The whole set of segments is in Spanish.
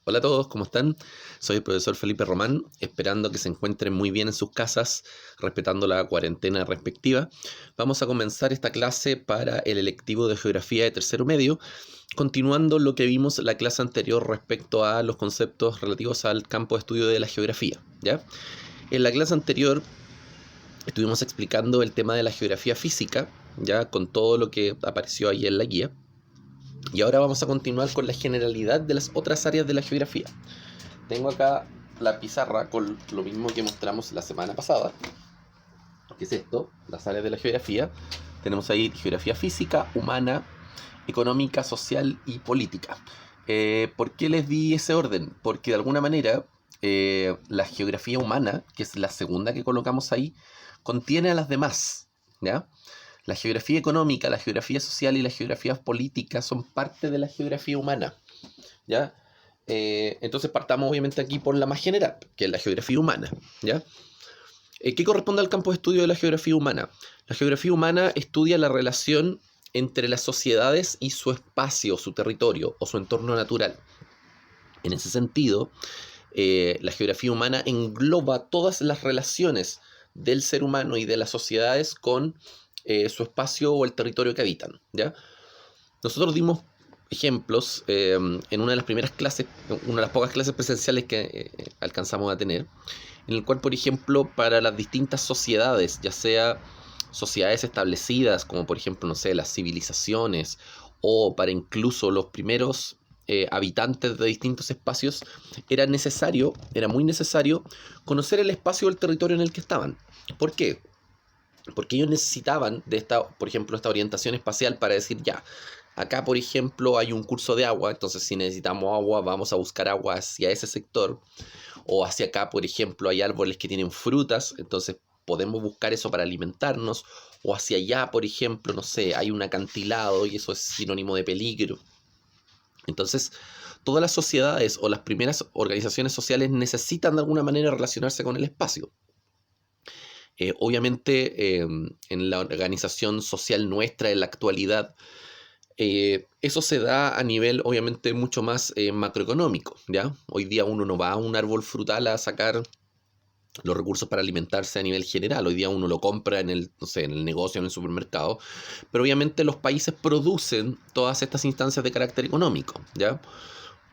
Hola a todos, ¿cómo están? Soy el profesor Felipe Román, esperando que se encuentren muy bien en sus casas, respetando la cuarentena respectiva. Vamos a comenzar esta clase para el electivo de Geografía de tercero medio, continuando lo que vimos en la clase anterior respecto a los conceptos relativos al campo de estudio de la geografía, ¿ya? En la clase anterior estuvimos explicando el tema de la geografía física, ya con todo lo que apareció ahí en la guía. Y ahora vamos a continuar con la generalidad de las otras áreas de la geografía. Tengo acá la pizarra con lo mismo que mostramos la semana pasada. ¿Qué es esto? Las áreas de la geografía. Tenemos ahí geografía física, humana, económica, social y política. ¿Por qué les di ese orden? Porque de alguna manera la geografía humana, que es la segunda que colocamos ahí, contiene a las demás, ¿ya? La geografía económica, la geografía social y la geografía política son parte de la geografía humana, ¿ya? Entonces partamos obviamente aquí por la más general, que es la geografía humana, ¿ya? ¿Qué corresponde al campo de estudio de la geografía humana? La geografía humana estudia la relación entre las sociedades y su espacio, su territorio o su entorno natural. En ese sentido, la geografía humana engloba todas las relaciones del ser humano y de las sociedades con su espacio o el territorio que habitan, ¿ya? Nosotros dimos ejemplos en una de las primeras clases, una de las pocas clases presenciales que alcanzamos a tener, en el cual, por ejemplo, para las distintas sociedades, ya sea sociedades establecidas, como por ejemplo, no sé, las civilizaciones, o para incluso los primeros habitantes de distintos espacios, era muy necesario conocer el espacio o el territorio en el que estaban. ¿Por qué? Porque ellos necesitaban de esta, por ejemplo, esta orientación espacial para decir, ya, acá, por ejemplo, hay un curso de agua, entonces si necesitamos agua, vamos a buscar agua hacia ese sector. O hacia acá, por ejemplo, hay árboles que tienen frutas, entonces podemos buscar eso para alimentarnos. O hacia allá, por ejemplo, no sé, hay un acantilado y eso es sinónimo de peligro. Entonces, todas las sociedades o las primeras organizaciones sociales necesitan de alguna manera relacionarse con el espacio. Obviamente, en la organización social nuestra en la actualidad, eso se da a nivel obviamente mucho más macroeconómico, ¿ya? Hoy día uno no va a un árbol frutal a sacar los recursos para alimentarse a nivel general. Hoy día uno lo compra en el, no sé, en el negocio, en el supermercado, pero obviamente los países producen todas estas instancias de carácter económico, ¿ya?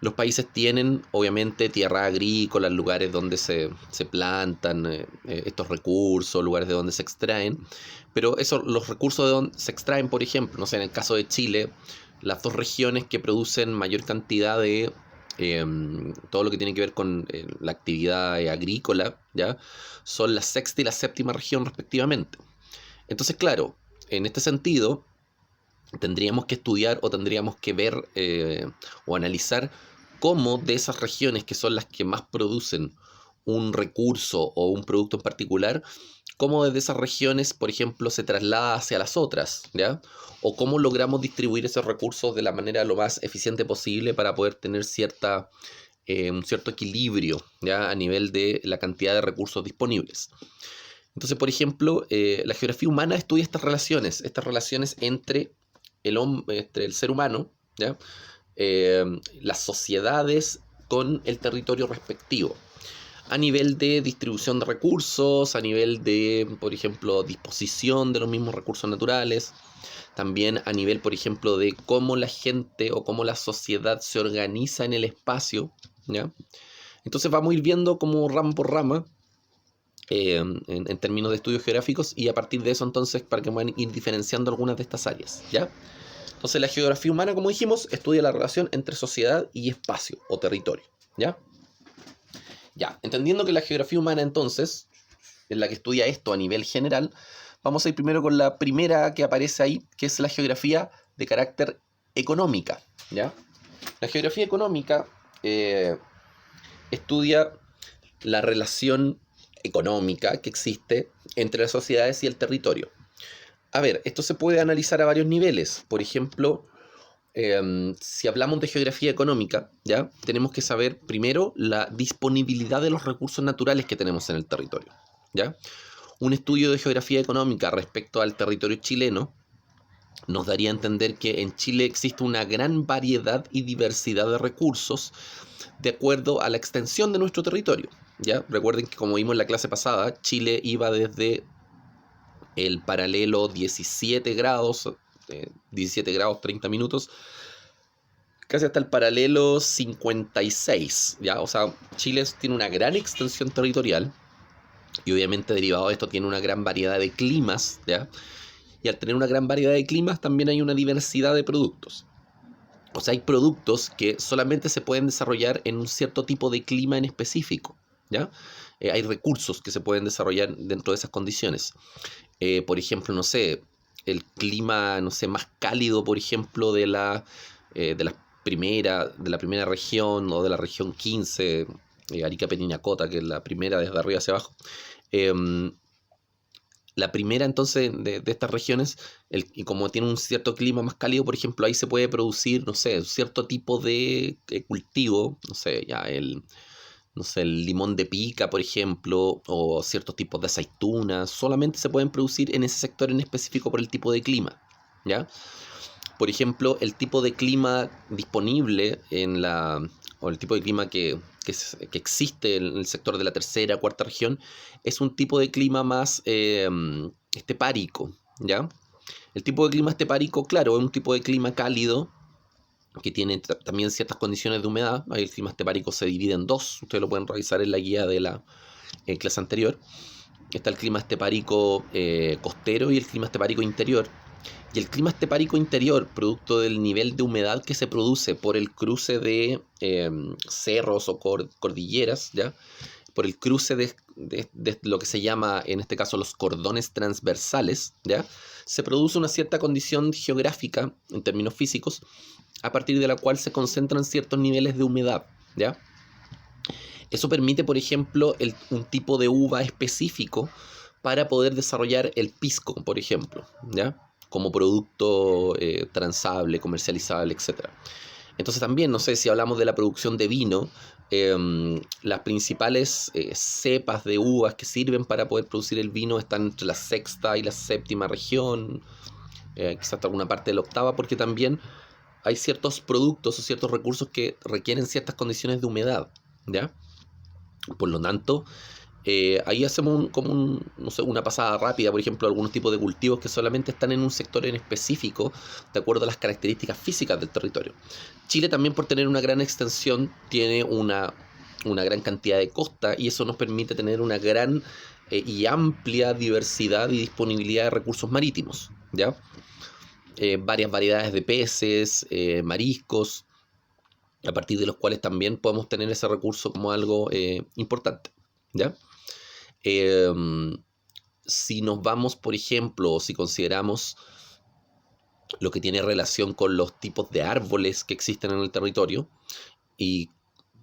Los países tienen, obviamente, tierra agrícola, lugares donde se plantan estos recursos, lugares de donde se extraen, pero eso, los recursos de donde se extraen, por ejemplo, no sé, en el caso de Chile, las dos regiones que producen mayor cantidad de todo lo que tiene que ver con la actividad agrícola, ¿ya? Son la sexta y la séptima región respectivamente. Entonces, claro, en este sentido, tendríamos que estudiar o tendríamos que ver o analizar cómo de esas regiones que son las que más producen un recurso o un producto en particular, cómo desde esas regiones, por ejemplo, se traslada hacia las otras, ¿ya? O cómo logramos distribuir esos recursos de la manera lo más eficiente posible para poder tener un cierto equilibrio, ¿ya? A nivel de la cantidad de recursos disponibles. Entonces, por ejemplo, la geografía humana estudia estas relaciones entre entre el ser humano, ¿ya? Las sociedades con el territorio respectivo, a nivel de distribución de recursos, a nivel de, por ejemplo, disposición de los mismos recursos naturales, también a nivel, por ejemplo, de cómo la gente o cómo la sociedad se organiza en el espacio, ¿ya? Entonces vamos a ir viendo como rama por rama, en términos de estudios geográficos, y a partir de eso entonces para que puedan ir diferenciando algunas de estas áreas, ¿ya? Entonces la geografía humana, como dijimos, estudia la relación entre sociedad y espacio o territorio, ¿ya? Ya, entendiendo que la geografía humana entonces es la que estudia esto a nivel general, vamos a ir primero con la primera que aparece ahí, que es la geografía de carácter económica, ¿ya? La geografía económica estudia la relación económica que existe entre las sociedades y el territorio. A ver, esto se puede analizar a varios niveles. Por ejemplo, si hablamos de geografía económica, ¿ya? Tenemos que saber primero la disponibilidad de los recursos naturales que tenemos en el territorio, ¿ya? Un estudio de geografía económica respecto al territorio chileno nos daría a entender que en Chile existe una gran variedad y diversidad de recursos de acuerdo a la extensión de nuestro territorio. ¿Ya? Recuerden que, como vimos en la clase pasada, Chile iba desde el paralelo 17 grados, 17 grados 30 minutos, casi hasta el paralelo 56, ¿ya? O sea, Chile tiene una gran extensión territorial y obviamente derivado de esto tiene una gran variedad de climas, ¿ya? Y al tener una gran variedad de climas también hay una diversidad de productos. O sea, hay productos que solamente se pueden desarrollar en un cierto tipo de clima en específico, ¿ya? Hay recursos que se pueden desarrollar dentro de esas condiciones. Por ejemplo, no sé, el clima, no sé, más cálido, por ejemplo, de la primera región o de la región 15, Arica Parinacota, que es la primera desde arriba hacia abajo. La primera entonces de estas regiones, y como tiene un cierto clima más cálido, por ejemplo, ahí se puede producir, no sé, cierto tipo de cultivo, no sé, no sé, el limón de pica, por ejemplo, o ciertos tipos de aceitunas, solamente se pueden producir en ese sector en específico por el tipo de clima, ¿ya? Por ejemplo, el tipo de clima disponible o el tipo de clima que existe en el sector de la tercera, cuarta región, es un tipo de clima más estepárico, ¿ya? El tipo de clima estepárico, claro, es un tipo de clima cálido, que tiene también ciertas condiciones de humedad. Ahí el clima estepárico se divide en dos, ustedes lo pueden revisar en la guía de la clase anterior. Está el clima estepárico costero y el clima estepárico interior. Y el clima estepárico interior, producto del nivel de humedad que se produce por el cruce de cerros o cordilleras, ¿ya? Por el cruce de lo que se llama, en este caso, los cordones transversales, ¿ya? Se produce una cierta condición geográfica, en términos físicos, a partir de la cual se concentran ciertos niveles de humedad, ¿ya? Eso permite, por ejemplo, un tipo de uva específico para poder desarrollar el pisco, por ejemplo, ¿ya? Como producto transable, comercializable, etc. Entonces también, no sé, si hablamos de la producción de vino, las principales cepas de uvas que sirven para poder producir el vino están entre la sexta y la séptima región, quizás hasta alguna parte de la octava, porque también hay ciertos productos o ciertos recursos que requieren ciertas condiciones de humedad, ¿ya? Por lo tanto, ahí hacemos no sé, una pasada rápida, por ejemplo, algunos tipos de cultivos que solamente están en un sector en específico, de acuerdo a las características físicas del territorio. Chile también, por tener una gran extensión, tiene una gran cantidad de costa, y eso nos permite tener una gran y amplia diversidad y disponibilidad de recursos marítimos, ¿ya? Varias variedades de peces, mariscos, a partir de los cuales también podemos tener ese recurso como algo importante, ¿ya? Eh, si nos vamos, por ejemplo, o si consideramos lo que tiene relación con los tipos de árboles que existen en el territorio, y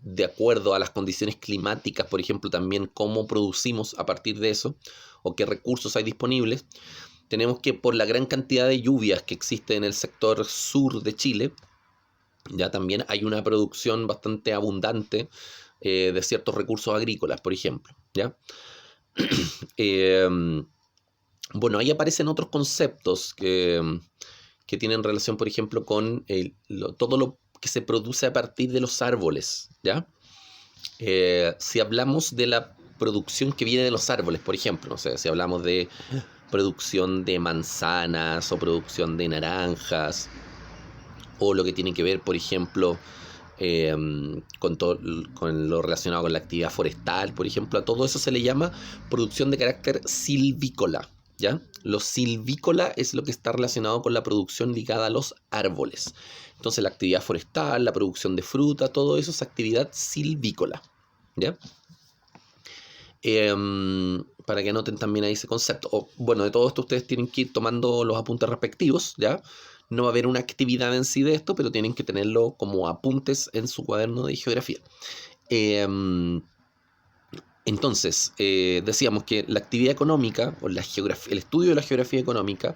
de acuerdo a las condiciones climáticas, por ejemplo, también cómo producimos a partir de eso, o qué recursos hay disponibles, tenemos que, por la gran cantidad de lluvias que existe en el sector sur de Chile, ya también hay una producción bastante abundante de ciertos recursos agrícolas, por ejemplo, ¿ya? Eh, bueno, ahí aparecen otros conceptos que tienen relación, por ejemplo, con todo lo que se produce a partir de los árboles, ¿ya? Si hablamos de la producción que viene de los árboles, por ejemplo, no sé, si hablamos de producción de manzanas o producción de naranjas, o lo que tiene que ver, por ejemplo, con lo relacionado con la actividad forestal, por ejemplo, a todo eso se le llama producción de carácter silvícola, ¿ya? Lo silvícola es lo que está relacionado con la producción ligada a los árboles. Entonces, la actividad forestal, la producción de fruta, todo eso es actividad silvícola, ¿ya? Para que anoten también ahí ese concepto. Bueno, de todo esto ustedes tienen que ir tomando los apuntes respectivos, ¿ya? No va a haber una actividad en sí de esto, pero tienen que tenerlo como apuntes en su cuaderno de geografía. Entonces, decíamos que la actividad económica, o el estudio de la geografía económica,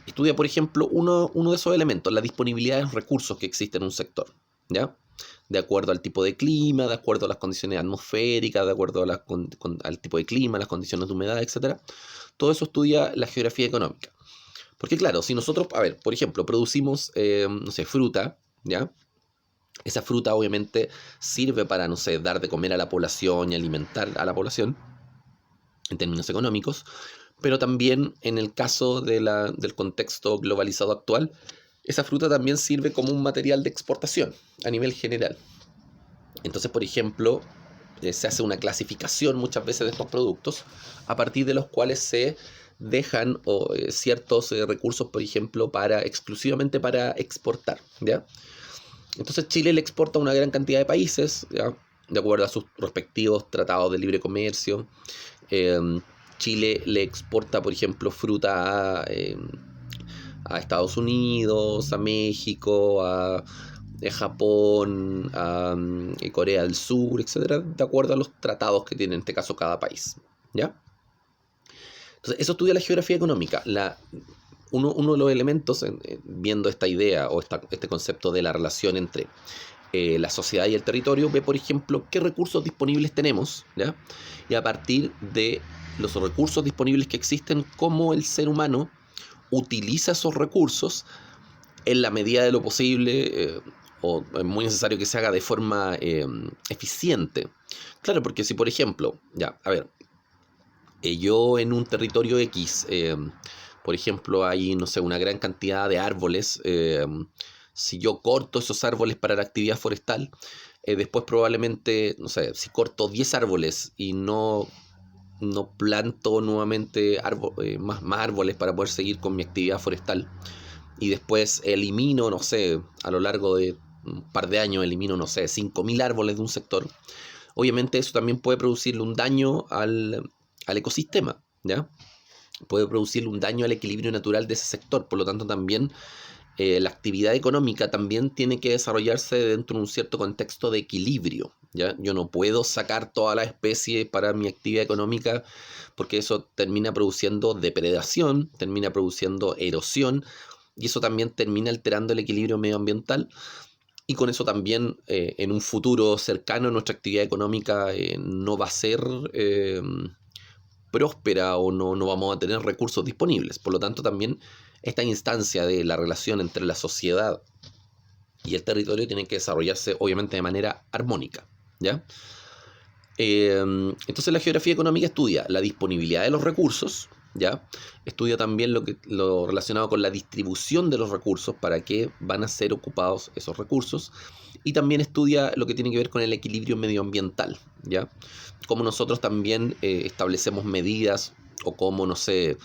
estudia, por ejemplo, uno de esos elementos, la disponibilidad de los recursos que existen en un sector, ¿ya? De acuerdo al tipo de clima, de acuerdo a las condiciones atmosféricas, de acuerdo al tipo de clima, las condiciones de humedad, etc. Todo eso estudia la geografía económica. Porque claro, si nosotros, a ver, por ejemplo, producimos, no sé, fruta, ¿ya? Esa fruta obviamente sirve para, no sé, dar de comer a la población y alimentar a la población en términos económicos, pero también en el caso del contexto globalizado actual, esa fruta también sirve como un material de exportación a nivel general. Entonces, por ejemplo, se hace una clasificación muchas veces de estos productos a partir de los cuales se dejan ciertos recursos, por ejemplo, exclusivamente para exportar, ¿ya? Entonces Chile le exporta a una gran cantidad de países, ¿ya? De acuerdo a sus respectivos tratados de libre comercio. Eh, Chile le exporta, por ejemplo, fruta a Estados Unidos, a México, a Japón, a Corea del Sur, etcétera, de acuerdo a los tratados que tiene en este caso cada país, ¿ya? Entonces, eso estudia la geografía económica. Uno de los elementos, viendo esta idea o este concepto de la relación entre la sociedad y el territorio, ve, por ejemplo, qué recursos disponibles tenemos, ¿ya? Y a partir de los recursos disponibles que existen, cómo el ser humano utiliza esos recursos en la medida de lo posible, o es muy necesario que se haga de forma eficiente. Claro, porque si, por ejemplo, ya, a ver, yo en un territorio X, por ejemplo, hay, no sé, una gran cantidad de árboles. Si yo corto esos árboles para la actividad forestal, después probablemente, no sé, si corto 10 árboles y no planto nuevamente más árboles para poder seguir con mi actividad forestal, y después elimino, no sé, a lo largo de un par de años, elimino, no sé, 5.000 árboles de un sector, obviamente eso también puede producirle un daño al ecosistema, ¿ya? Puede producirle un daño al equilibrio natural de ese sector. Por lo tanto, también la actividad económica también tiene que desarrollarse dentro de un cierto contexto de equilibrio, ¿ya? Yo no puedo sacar toda la especie para mi actividad económica, porque eso termina produciendo depredación, termina produciendo erosión, y eso también termina alterando el equilibrio medioambiental. Y con eso también en un futuro cercano nuestra actividad económica no va a ser próspera, o no vamos a tener recursos disponibles. Por lo tanto, también esta instancia de la relación entre la sociedad y el territorio tiene que desarrollarse obviamente de manera armónica, ¿ya? Entonces la geografía económica estudia la disponibilidad de los recursos, ¿ya? Estudia también lo relacionado con la distribución de los recursos, para qué van a ser ocupados esos recursos, y también estudia lo que tiene que ver con el equilibrio medioambiental, ¿ya? Cómo nosotros también establecemos medidas, o cómo, no sé,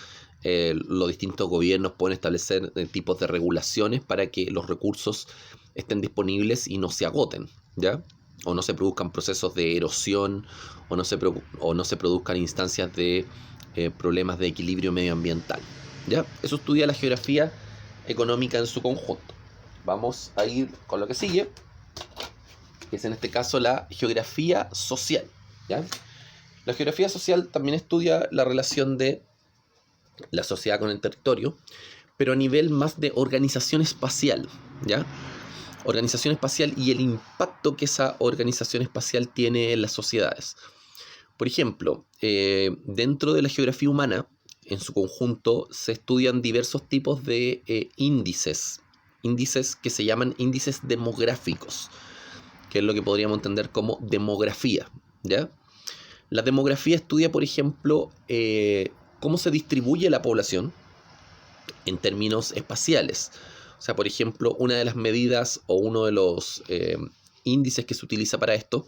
los distintos gobiernos pueden establecer tipos de regulaciones para que los recursos estén disponibles y no se agoten, ¿ya? O no se produzcan procesos de erosión, o no se produzcan instancias de problemas de equilibrio medioambiental, ¿ya? Eso estudia la geografía económica en su conjunto. Vamos a ir con lo que sigue, que es en este caso la geografía social, ¿ya? La geografía social también estudia la relación de la sociedad con el territorio, pero a nivel más de organización espacial, ¿ya? Organización espacial y el impacto que esa organización espacial tiene en las sociedades. Por ejemplo, dentro de la geografía humana, en su conjunto, se estudian diversos tipos de índices que se llaman índices demográficos, que es lo que podríamos entender como demografía, ¿ya? La demografía estudia, por ejemplo, cómo se distribuye la población en términos espaciales. O sea, por ejemplo, una de las medidas o uno de los índices que se utiliza para esto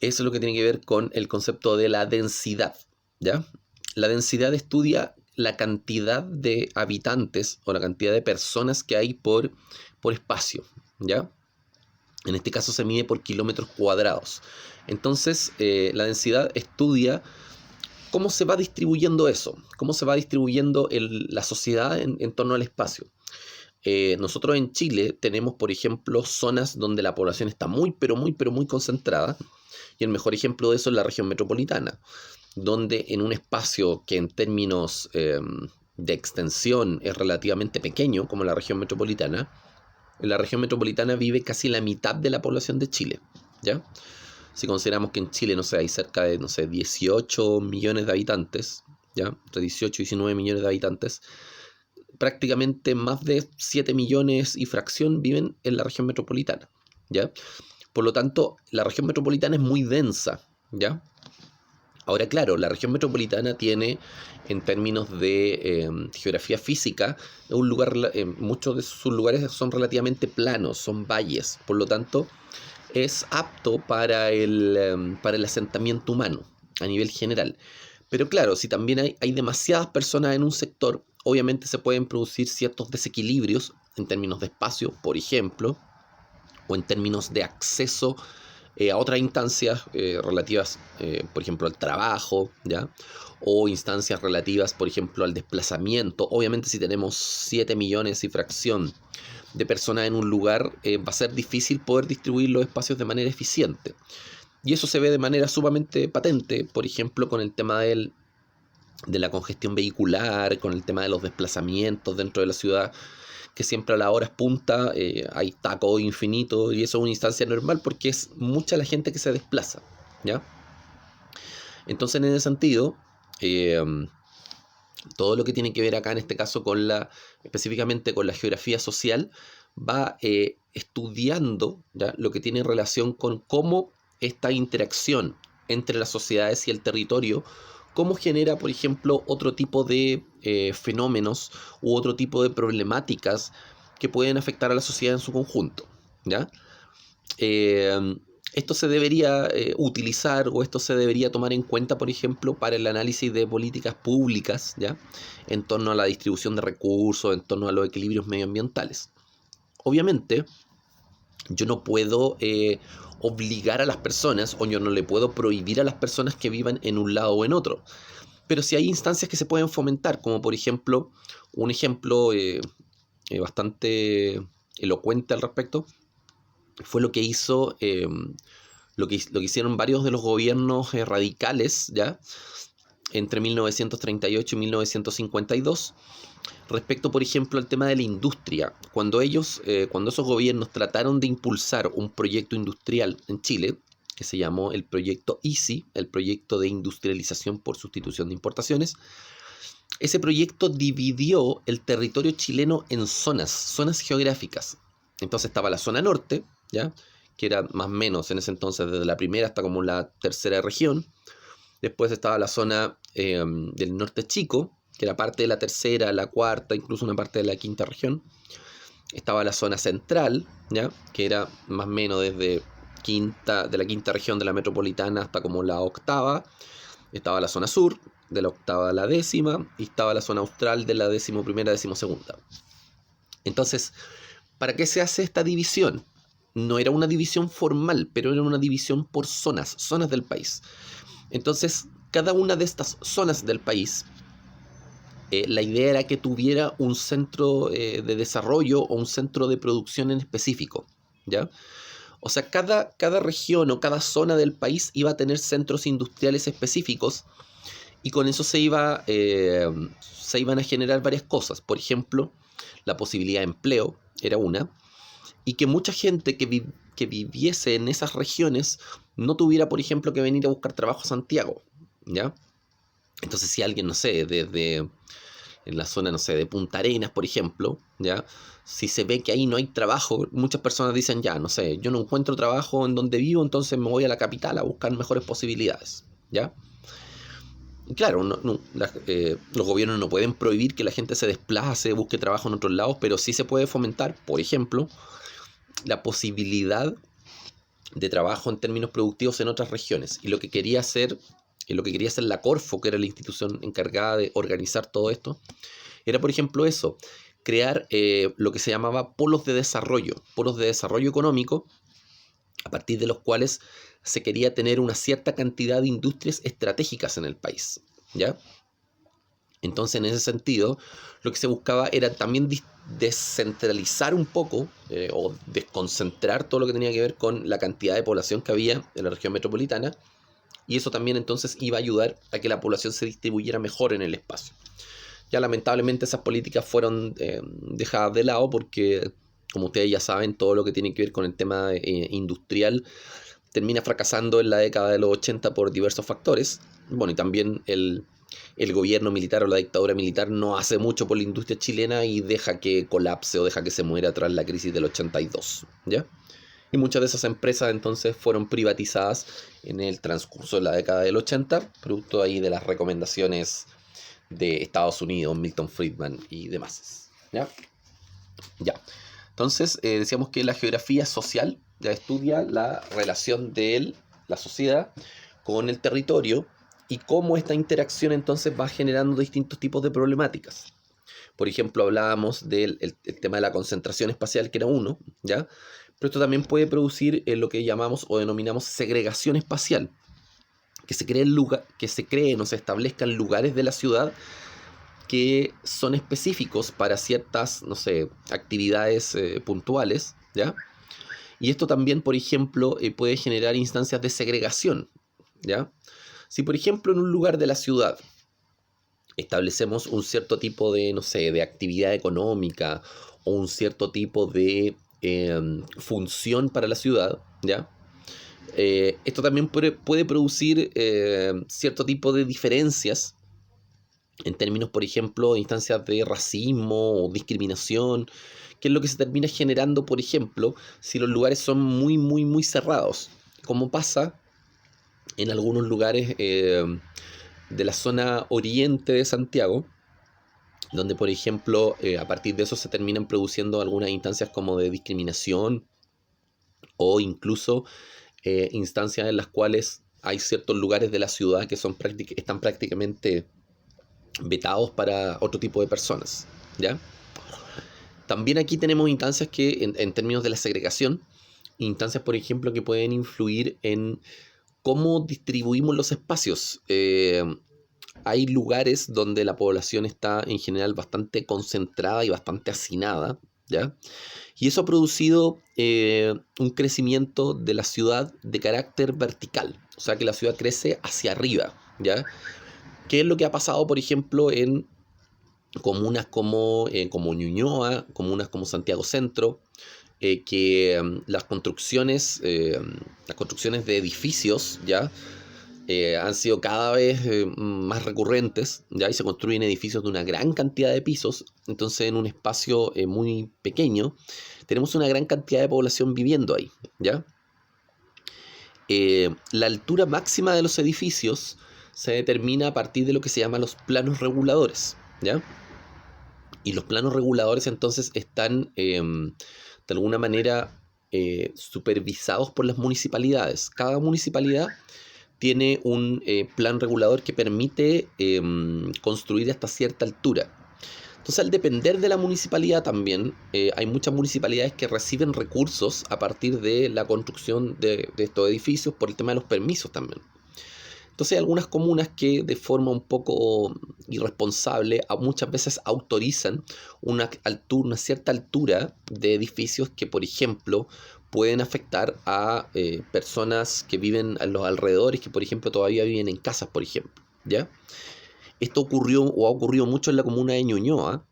es lo que tiene que ver con el concepto de la densidad, ¿ya? La densidad estudia la cantidad de habitantes o la cantidad de personas que hay por espacio, ¿ya? En este caso se mide por kilómetros cuadrados. Entonces, la densidad estudia cómo se va distribuyendo eso, cómo se va distribuyendo la sociedad en torno al espacio. Nosotros en Chile tenemos, por ejemplo, zonas donde la población está muy, pero muy concentrada, y el mejor ejemplo de eso es la región metropolitana, donde en un espacio que en términos de extensión es relativamente pequeño, como la región metropolitana, en la región metropolitana vive casi la mitad de la población de Chile, ¿ya? Si consideramos que en Chile, no sé, hay cerca de, no sé, 18 millones de habitantes, ¿ya? Entre 18 y 19 millones de habitantes, prácticamente más de 7 millones y fracción viven en la región metropolitana, ¿ya? Por lo tanto, la región metropolitana es muy densa, ¿ya? Ahora, claro, la región metropolitana tiene, en términos de geografía física, un lugar, muchos de sus lugares son relativamente planos, son valles, por lo tanto, es apto para el asentamiento humano a nivel general. Pero claro, si también hay demasiadas personas en un sector, obviamente se pueden producir ciertos desequilibrios en términos de espacio, por ejemplo, o en términos de acceso a otras instancias relativas, por ejemplo, al trabajo, ¿ya? O instancias relativas, por ejemplo, al desplazamiento. Obviamente, si tenemos 7 millones y fracción de personas en un lugar, va a ser difícil poder distribuir los espacios de manera eficiente. Y eso se ve de manera sumamente patente, por ejemplo, con el tema de la congestión vehicular, con el tema de los desplazamientos dentro de la ciudad, que siempre a las horas punta hay taco infinito, y eso es una instancia normal porque es mucha la gente que se desplaza, ¿ya? Entonces, en ese sentido, todo lo que tiene que ver acá en este caso específicamente con la geografía social, va estudiando, ¿ya?, lo que tiene relación con cómo esta interacción entre las sociedades y el territorio, cómo genera, por ejemplo, otro tipo de fenómenos u otro tipo de problemáticas que pueden afectar a la sociedad en su conjunto, ¿ya? Esto se debería utilizar, o esto se debería tomar en cuenta, por ejemplo, para el análisis de políticas públicas, ¿ya?, en torno a la distribución de recursos, en torno a los equilibrios medioambientales. Obviamente, yo no puedo obligar a las personas, o yo no le puedo prohibir a las personas que vivan en un lado o en otro. Pero sí hay instancias que se pueden fomentar, como por ejemplo, un ejemplo bastante elocuente al respecto, fue lo que hizo, lo que hicieron varios de los gobiernos radicales, ¿ya?, entre 1938 y 1952, respecto, por ejemplo, al tema de la industria. Cuando esos gobiernos trataron de impulsar un proyecto industrial en Chile, que se llamó el proyecto ISI, el proyecto de industrialización por sustitución de importaciones, ese proyecto dividió el territorio chileno en zonas geográficas. Entonces estaba la zona norte, ¿ya?, que era más o menos en ese entonces desde la primera hasta como la tercera región. Después estaba la zona del norte chico, que era parte de la tercera, la cuarta, incluso una parte de la quinta región. Estaba la zona central, ¿ya?, que era más o menos desde de la quinta región de la metropolitana hasta como la octava. Estaba la zona sur, de la octava a la décima, y estaba la zona austral de la 11ª a 12ª. Entonces, ¿para qué se hace esta división? No era una división formal, pero era una división por zonas del país. Entonces, cada una de estas zonas del país, la idea era que tuviera un centro de desarrollo o un centro de producción en específico, ¿ya? O sea, cada región o cada zona del país iba a tener centros industriales específicos, y con eso se iban a generar varias cosas. Por ejemplo, la posibilidad de empleo era una, y que mucha gente que viviese en esas regiones no tuviera, por ejemplo, que venir a buscar trabajo a Santiago, ¿ya? Entonces, si alguien, no sé, desde en la zona, no sé, de Punta Arenas, por ejemplo, ¿ya?, si se ve que ahí no hay trabajo, muchas personas dicen, ya, no sé, yo no encuentro trabajo en donde vivo, entonces me voy a la capital a buscar mejores posibilidades, ¿ya? Y claro, los gobiernos no pueden prohibir que la gente se desplace, busque trabajo en otros lados, pero sí se puede fomentar, por ejemplo, la posibilidad de trabajo en términos productivos en otras regiones. Y lo que quería hacer la Corfo, que era la institución encargada de organizar todo esto, era, por ejemplo, eso, crear lo que se llamaba polos de desarrollo económico, a partir de los cuales se quería tener una cierta cantidad de industrias estratégicas en el país, ¿ya? Entonces, en ese sentido, lo que se buscaba era también descentralizar un poco o desconcentrar todo lo que tenía que ver con la cantidad de población que había en la región metropolitana, y eso también entonces iba a ayudar a que la población se distribuyera mejor en el espacio. Ya lamentablemente esas políticas fueron dejadas de lado porque, como ustedes ya saben, todo lo que tiene que ver con el tema industrial termina fracasando en la década de los 80 por diversos factores. Bueno, y también el el gobierno militar o la dictadura militar no hace mucho por la industria chilena y deja que colapse o deja que se muera tras la crisis del 82, ¿ya? Y muchas de esas empresas entonces fueron privatizadas en el transcurso de la década del 80, producto ahí de las recomendaciones de Estados Unidos, Milton Friedman y demás, ¿ya? Ya. Entonces, decíamos que la geografía social ya estudia la relación de la sociedad con el territorio y cómo esta interacción entonces va generando distintos tipos de problemáticas. Por ejemplo, hablábamos del el tema de la concentración espacial, que era uno, ¿ya? Pero esto también puede producir lo que llamamos o denominamos segregación espacial, que se creen o se establezcan lugares de la ciudad que son específicos para ciertas, no sé, actividades puntuales, ¿ya? Y esto también, por ejemplo, puede generar instancias de segregación, ¿ya? Si, por ejemplo, en un lugar de la ciudad establecemos un cierto tipo de, no sé, de actividad económica o un cierto tipo de función para la ciudad, ¿ya? Esto también puede producir cierto tipo de diferencias en términos, por ejemplo, de instancias de racismo o discriminación, que es lo que se termina generando, por ejemplo, si los lugares son muy, muy, muy cerrados, como pasa en algunos lugares de la zona oriente de Santiago, donde, por ejemplo, a partir de eso se terminan produciendo algunas instancias como de discriminación o incluso instancias en las cuales hay ciertos lugares de la ciudad que están prácticamente vetados para otro tipo de personas, ¿ya? También aquí tenemos instancias que, en términos de la segregación, instancias, por ejemplo, que pueden influir en cómo distribuimos los espacios. Hay lugares donde la población está en general bastante concentrada y bastante hacinada, ¿ya? Y eso ha producido un crecimiento de la ciudad de carácter vertical, o sea que la ciudad crece hacia arriba, ¿ya? ¿Qué es lo que ha pasado, por ejemplo, en comunas como Ñuñoa, comunas como Santiago Centro, que las construcciones de edificios ya han sido cada vez más recurrentes, ya, y se construyen edificios de una gran cantidad de pisos, entonces en un espacio muy pequeño tenemos una gran cantidad de población viviendo ahí, ¿ya? La altura máxima de los edificios se determina a partir de lo que se llama los planos reguladores, ¿ya? Y los planos reguladores entonces están de alguna manera supervisados por las municipalidades. Cada municipalidad tiene un plan regulador que permite construir hasta cierta altura. Entonces, al depender de la municipalidad también, hay muchas municipalidades que reciben recursos a partir de la construcción de estos edificios por el tema de los permisos también. Entonces hay algunas comunas que de forma un poco irresponsable muchas veces autorizan una cierta altura de edificios que, por ejemplo, pueden afectar a personas que viven a los alrededores, que por ejemplo todavía viven en casas, por ejemplo, ¿ya? Esto ocurrió o ha ocurrido mucho en la comuna de Ñuñoa,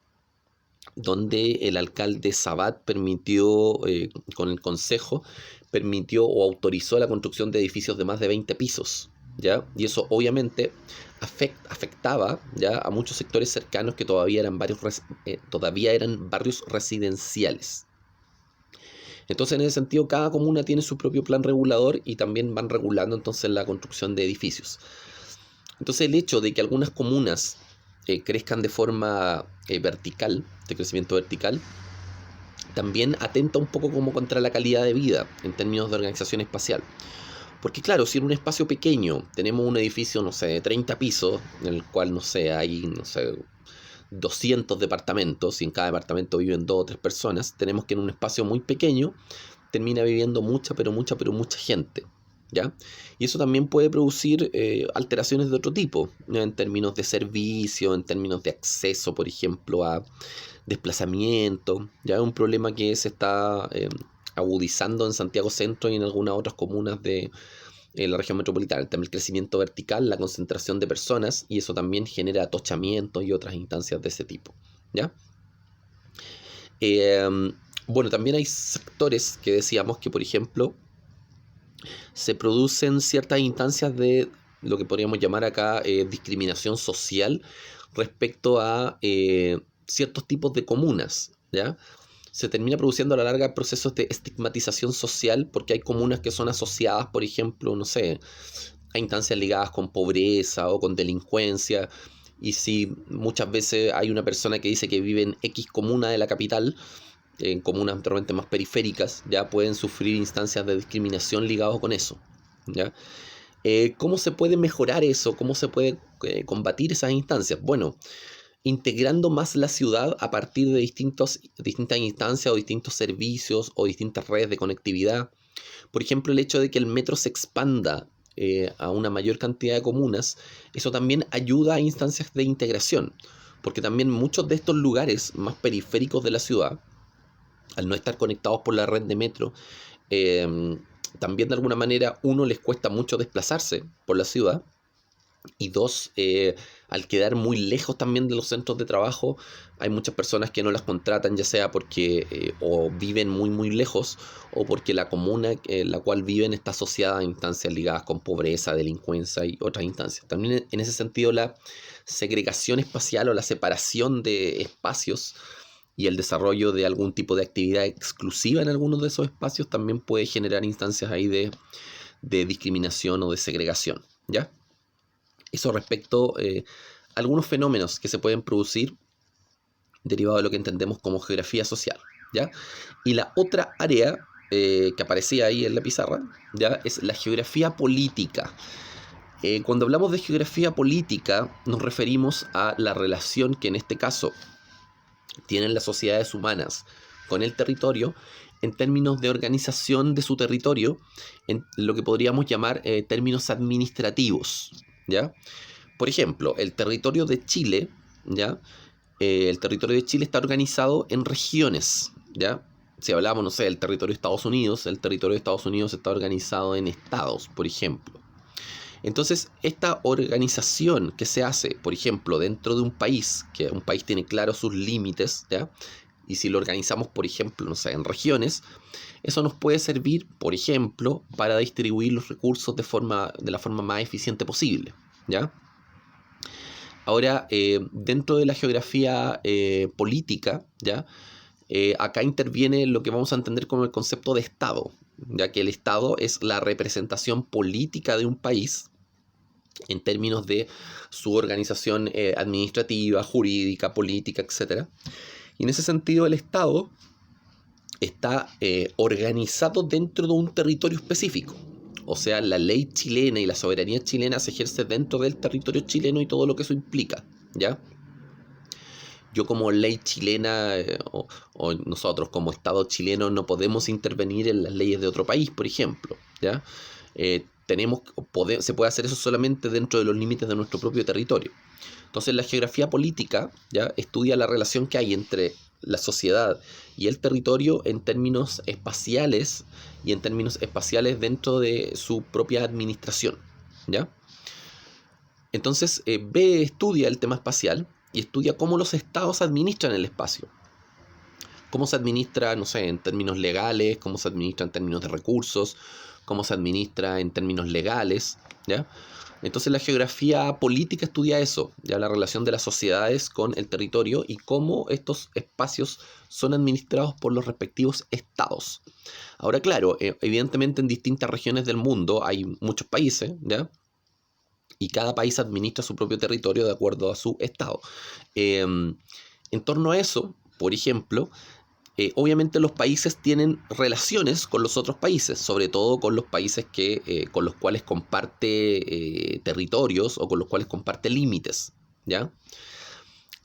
donde el alcalde Sabat permitió, con el consejo, permitió o autorizó la construcción de edificios de más de 20 pisos, ¿ya? Y eso obviamente afectaba ya a muchos sectores cercanos que todavía eran barrios residenciales. Entonces, en ese sentido, cada comuna tiene su propio plan regulador y también van regulando entonces la construcción de edificios. Entonces, el hecho de que algunas comunas crezcan de forma vertical, de crecimiento vertical, también atenta un poco como contra la calidad de vida en términos de organización espacial. Porque claro, si en un espacio pequeño tenemos un edificio, no sé, de 30 pisos, en el cual, no sé, hay, no sé, 200 departamentos, y en cada departamento viven 2 o 3 personas, tenemos que en un espacio muy pequeño termina viviendo mucha gente, ¿ya? Y eso también puede producir alteraciones de otro tipo, ¿no? En términos de servicio, en términos de acceso, por ejemplo, a desplazamiento, ya es un problema que se está agudizando en Santiago Centro y en algunas otras comunas de la región metropolitana. También el crecimiento vertical, la concentración de personas, y eso también genera atochamientos y otras instancias de ese tipo, ¿ya? Bueno, también hay sectores que decíamos que, por ejemplo, se producen ciertas instancias de lo que podríamos llamar acá discriminación social respecto a ciertos tipos de comunas, ¿ya? Se termina produciendo a la larga procesos de estigmatización social porque hay comunas que son asociadas, por ejemplo, no sé, a instancias ligadas con pobreza o con delincuencia. Y si muchas veces hay una persona que dice que vive en X comuna de la capital, en comunas realmente más periféricas, ya pueden sufrir instancias de discriminación ligadas con eso, ¿ya? ¿Cómo se puede mejorar eso? ¿Cómo se puede combatir esas instancias? Bueno, integrando más la ciudad a partir de distintas instancias o distintos servicios o distintas redes de conectividad. Por ejemplo, el hecho de que el metro se expanda a una mayor cantidad de comunas, eso también ayuda a instancias de integración, porque también muchos de estos lugares más periféricos de la ciudad, al no estar conectados por la red de metro, también de alguna manera, uno, les cuesta mucho desplazarse por la ciudad, y dos, al quedar muy lejos también de los centros de trabajo, hay muchas personas que no las contratan, ya sea porque o viven muy muy lejos, o porque la comuna en la cual viven está asociada a instancias ligadas con pobreza, delincuencia y otras instancias. También en ese sentido la segregación espacial o la separación de espacios y el desarrollo de algún tipo de actividad exclusiva en algunos de esos espacios también puede generar instancias ahí de discriminación o de segregación, ¿ya? Eso respecto a algunos fenómenos que se pueden producir derivados de lo que entendemos como geografía social, ¿ya? Y la otra área que aparecía ahí en la pizarra, ¿ya? Es la geografía política. Cuando hablamos de geografía política nos referimos a la relación que en este caso tienen las sociedades humanas con el territorio en términos de organización de su territorio, en lo que podríamos llamar términos administrativos, ¿ya? Por ejemplo, el territorio de Chile, ¿ya? El territorio de Chile está organizado en regiones, ¿ya? Si hablamos, no sé, del territorio de Estados Unidos, el territorio de Estados Unidos está organizado en estados, por ejemplo. Entonces, esta organización que se hace, por ejemplo, dentro de un país, que un país tiene claros sus límites, ¿ya? Y si lo organizamos, por ejemplo, no sé, en regiones, eso nos puede servir, por ejemplo, para distribuir los recursos de la forma más eficiente posible, ¿ya? Ahora, dentro de la geografía política, ¿ya? Acá interviene lo que vamos a entender como el concepto de Estado, ya que el Estado es la representación política de un país en términos de su organización administrativa, jurídica, política, etc. Y en ese sentido el Estado está organizado dentro de un territorio específico. O sea, la ley chilena y la soberanía chilena se ejerce dentro del territorio chileno y todo lo que eso implica, ¿ya? Yo como ley chilena o nosotros como Estado chileno no podemos intervenir en las leyes de otro país, por ejemplo, ¿ya? Se puede hacer eso solamente dentro de los límites de nuestro propio territorio. Entonces la geografía política, ¿ya? Estudia la relación que hay entre la sociedad y el territorio en términos espaciales y en términos espaciales dentro de su propia administración, ¿ya? Entonces estudia el tema espacial y estudia cómo los estados administran el espacio. Cómo se administra, no sé, en términos legales, cómo se administra en términos de recursos, cómo se administra en términos legales, ¿ya? Entonces la geografía política estudia eso, ya la relación de las sociedades con el territorio y cómo estos espacios son administrados por los respectivos estados. Ahora, claro, evidentemente en distintas regiones del mundo hay muchos países, ¿ya? Y cada país administra su propio territorio de acuerdo a su estado. En torno a eso, por ejemplo, obviamente los países tienen relaciones con los otros países, sobre todo con los países con los cuales comparte territorios o con los cuales comparte límites, ¿ya?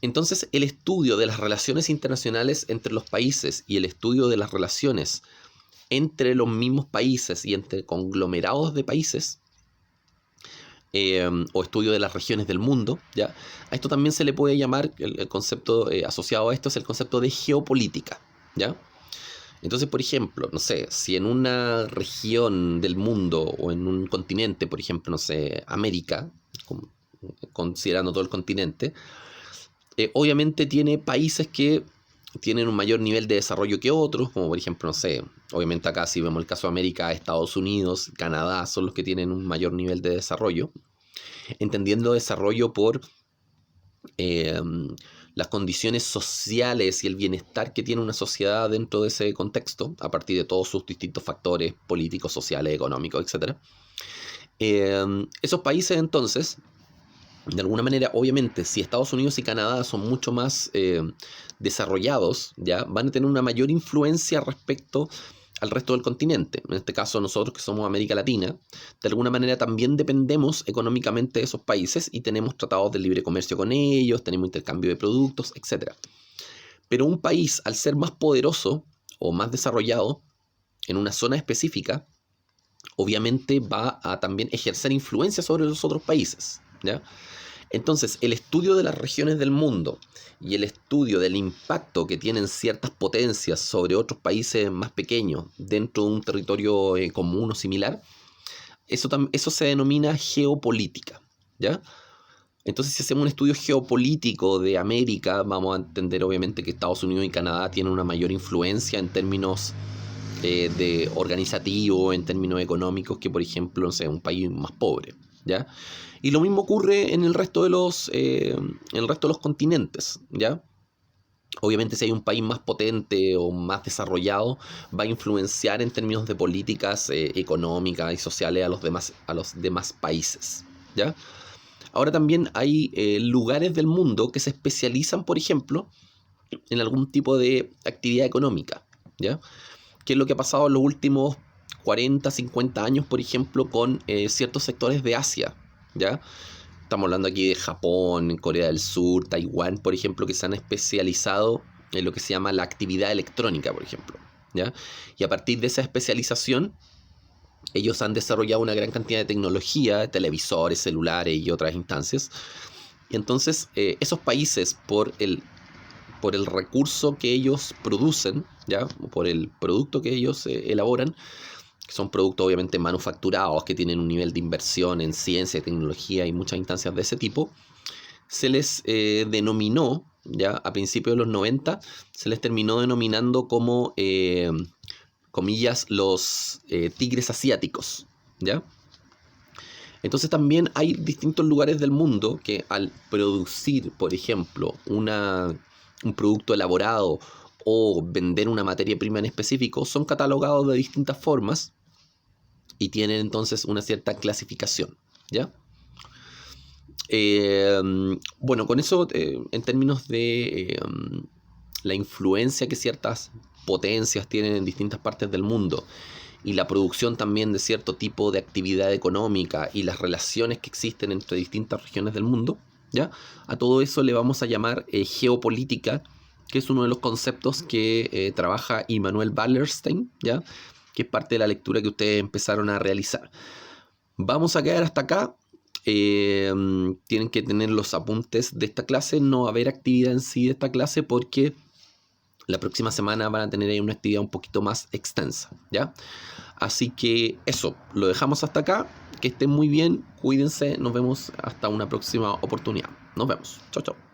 Entonces, el estudio de las relaciones internacionales entre los países y el estudio de las relaciones entre los mismos países y entre conglomerados de países, o estudio de las regiones del mundo, ¿ya? A esto también se le puede llamar, el concepto asociado a esto es el concepto de geopolítica, ¿ya? Entonces, por ejemplo, no sé, si en una región del mundo o en un continente, por ejemplo, no sé, América, considerando todo el continente, obviamente tiene países que tienen un mayor nivel de desarrollo que otros, como por ejemplo, no sé, obviamente acá si vemos el caso de América, Estados Unidos, Canadá son los que tienen un mayor nivel de desarrollo. entendiendo desarrollo por las condiciones sociales y el bienestar que tiene una sociedad dentro de ese contexto, a partir de todos sus distintos factores políticos, sociales, económicos, etc. Esos países entonces, de alguna manera, obviamente, si Estados Unidos y Canadá son mucho más desarrollados, ¿ya? Van a tener una mayor influencia respecto al resto del continente. En este caso, nosotros que somos América Latina, de alguna manera también dependemos económicamente de esos países y tenemos tratados de libre comercio con ellos, tenemos intercambio de productos, etc. Pero un país, al ser más poderoso o más desarrollado en una zona específica, obviamente va a también ejercer influencia sobre los otros países, ¿ya? Entonces, el estudio de las regiones del mundo y el estudio del impacto que tienen ciertas potencias sobre otros países más pequeños dentro de un territorio común o similar, eso se denomina geopolítica, ¿ya? Entonces, si hacemos un estudio geopolítico de América, vamos a entender obviamente que Estados Unidos y Canadá tienen una mayor influencia en términos de organizativo, en términos económicos, que por ejemplo, no sé, un país más pobre, ¿ya? Y lo mismo ocurre en el resto de los continentes, ¿ya? Obviamente, si hay un país más potente o más desarrollado, va a influenciar en términos de políticas económicas y sociales a los demás países, ¿ya? Ahora también hay lugares del mundo que se especializan, por ejemplo, en algún tipo de actividad económica, ¿ya? ¿Qué es lo que ha pasado en los últimos 40, 50 años, por ejemplo, con ciertos sectores de Asia, ¿ya? Estamos hablando aquí de Japón, Corea del Sur, Taiwán, por ejemplo, que se han especializado en lo que se llama la actividad electrónica, por ejemplo, ¿ya? Y a partir de esa especialización, ellos han desarrollado una gran cantidad de tecnología, televisores, celulares y otras instancias. Y entonces, esos países, por el recurso que ellos producen, ¿ya? Por el producto que ellos elaboran, que son productos obviamente manufacturados, que tienen un nivel de inversión en ciencia, tecnología y muchas instancias de ese tipo, se les denominó, ya a principios de los 90, se les terminó denominando como, comillas, los tigres asiáticos, ¿ya? Entonces también hay distintos lugares del mundo que al producir, por ejemplo, un producto elaborado o vender una materia prima en específico, son catalogados de distintas formas y tienen entonces una cierta clasificación, ¿ya? Bueno, con eso, en términos de la influencia que ciertas potencias tienen en distintas partes del mundo y la producción también de cierto tipo de actividad económica y las relaciones que existen entre distintas regiones del mundo, ¿ya? A todo eso le vamos a llamar geopolítica, que es uno de los conceptos que trabaja Immanuel Wallerstein, ¿ya? Que es parte de la lectura que ustedes empezaron a realizar. Vamos a quedar hasta acá. Tienen que tener los apuntes de esta clase. No va a haber actividad en sí de esta clase porque la próxima semana van a tener ahí una actividad un poquito más extensa, ¿ya? Así que eso, lo dejamos hasta acá. Que estén muy bien, cuídense, nos vemos hasta una próxima oportunidad. Nos vemos. Chao, chao.